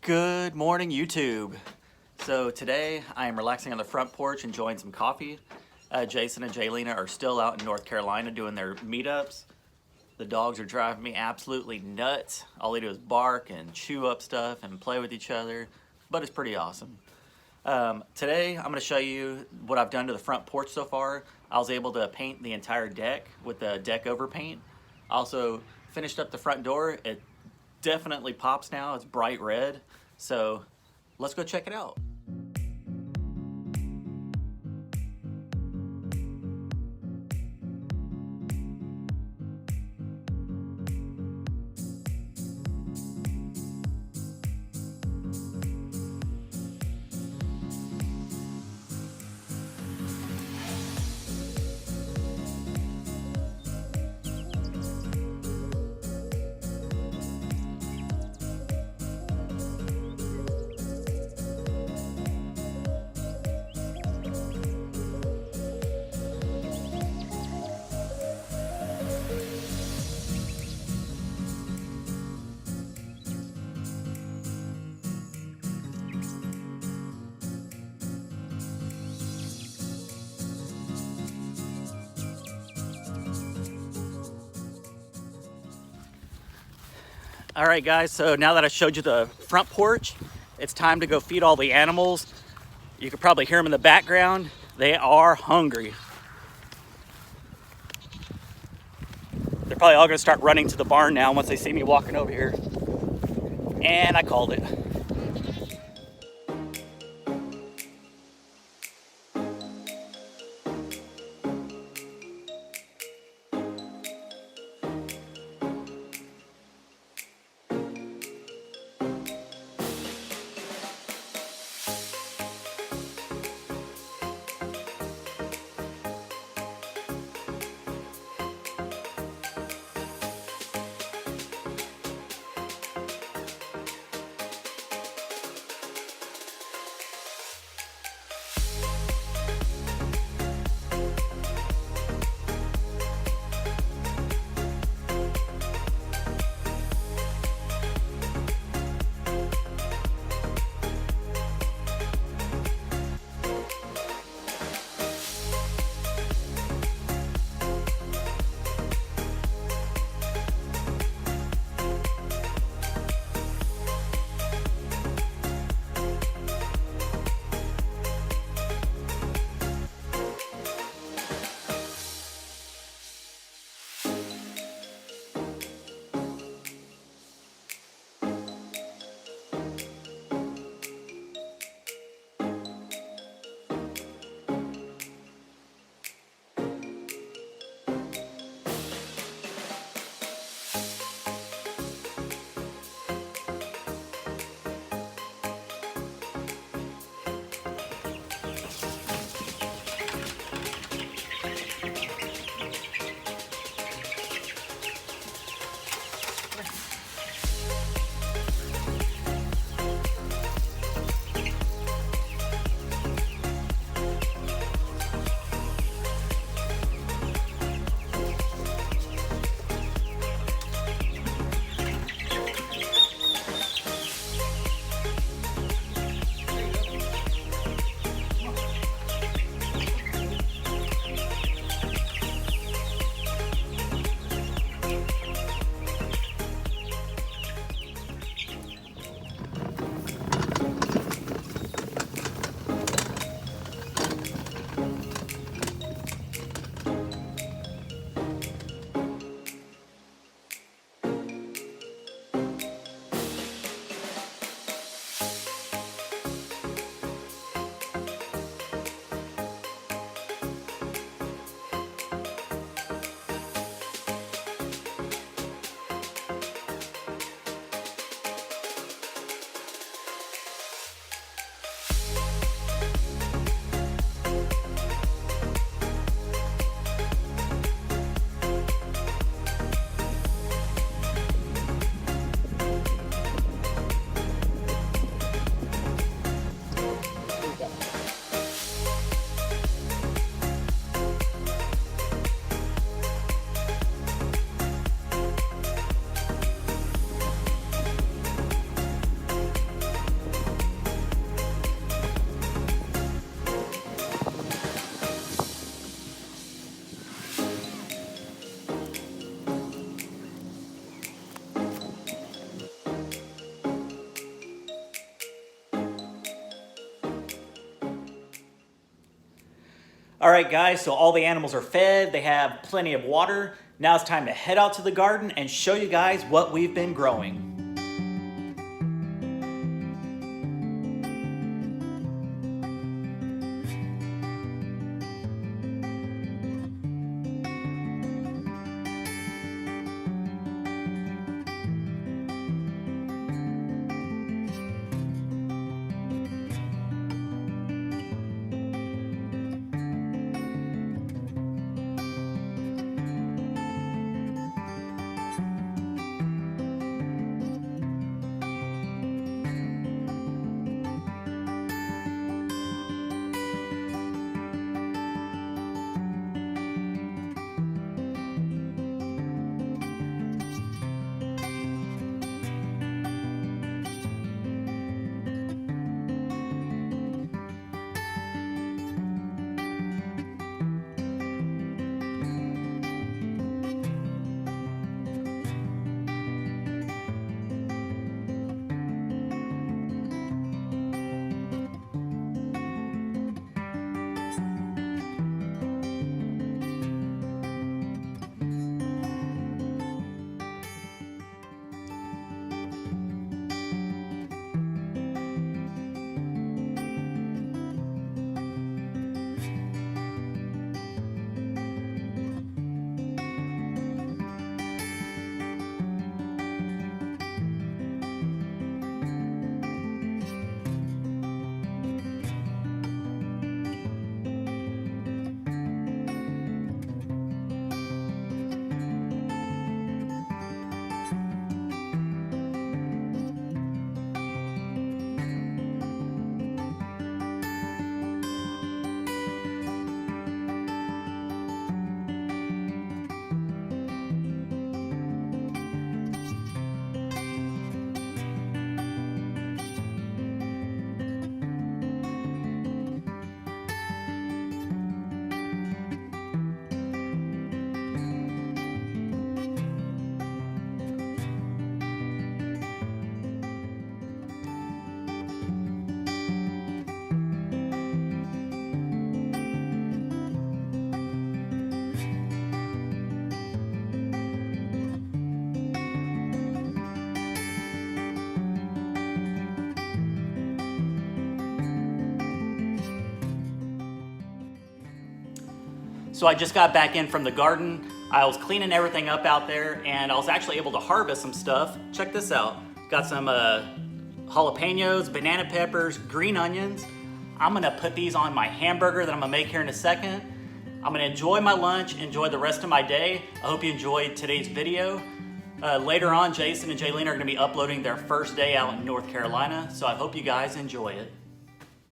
Good morning, YouTube. So today I am relaxing on the front porch, enjoying some coffee. Jason and Jaylena are still out in North Carolina doing their meetups. The dogs are driving me absolutely nuts. All they do is bark and chew up stuff and play with each other, but it's pretty awesome. Today I'm going to show you what I've done to the front porch so far. I was able to paint the entire deck with the deck over paint. I also finished up the front door. It definitely pops now. It's bright red. So let's go check it out. All right, guys, so now that I showed you the front porch, it's time to go feed all the animals. You can probably hear them in the background. They are hungry. They're probably all gonna start running to the barn now once they see me walking over here. And I called it. All right, guys, so all the animals are fed. They have plenty of water. Now it's time to head out to the garden and show you guys what we've been growing. So I just got back in from the garden. I was cleaning everything up out there and I was actually able to harvest some stuff. Check this out. Got some jalapenos, banana peppers, green onions. I'm gonna put these on my hamburger that I'm gonna make here in a second. I'm gonna enjoy my lunch, enjoy the rest of my day. I hope you enjoyed today's video. Later on, Jason and Jaylena are gonna be uploading their first day out in North Carolina, so I hope you guys enjoy it.